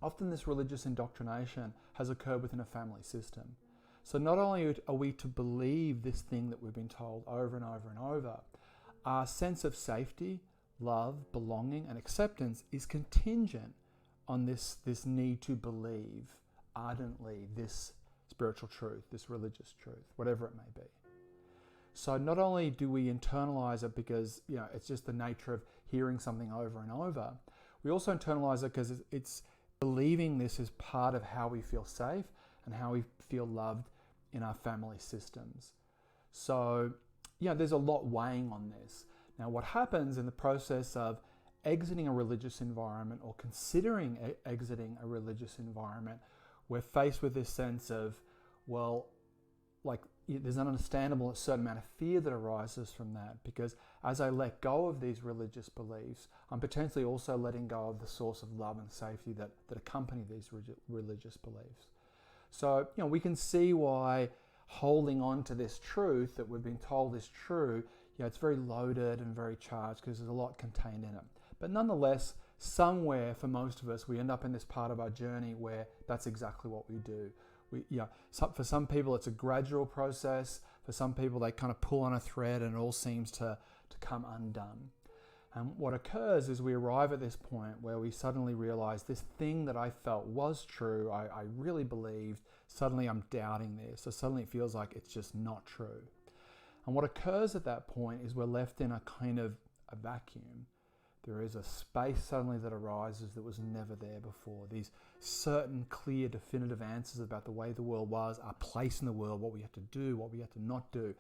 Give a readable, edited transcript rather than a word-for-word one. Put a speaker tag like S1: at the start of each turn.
S1: Often this religious indoctrination has occurred within a family system. So not only are we to believe this thing that we've been told over and over and over, our sense of safety, love, belonging, and acceptance is contingent on this need to believe ardently this spiritual truth, this religious truth, whatever it may be. So not only do we internalize it because it's just the nature of hearing something over and over, we also internalize it because it's believing this is part of how we feel safe and how we feel loved in our family systems. So, there's a lot weighing on this. Now, what happens in the process of exiting a religious environment or considering exiting a religious environment, we're faced with this sense of, there's an understandable certain amount of fear that arises from that, because as I let go of these religious beliefs, I'm potentially also letting go of the source of love and safety that accompany these religious beliefs. So, we can see why holding on to this truth that we've been told is true, it's very loaded and very charged because there's a lot contained in it. But nonetheless, somewhere for most of us, we end up in this part of our journey where that's exactly what we do. For some people, it's a gradual process. For some people, they kind of pull on a thread and it all seems to come undone. And what occurs is we arrive at this point where we suddenly realize this thing that I felt was true, I really believed, suddenly I'm doubting this. So suddenly it feels like it's just not true. And what occurs at that point is we're left in a kind of a vacuum. There is a space suddenly that arises that was never there before. These certain, clear, definitive answers about the way the world was, our place in the world, what we had to do, what we had to not do,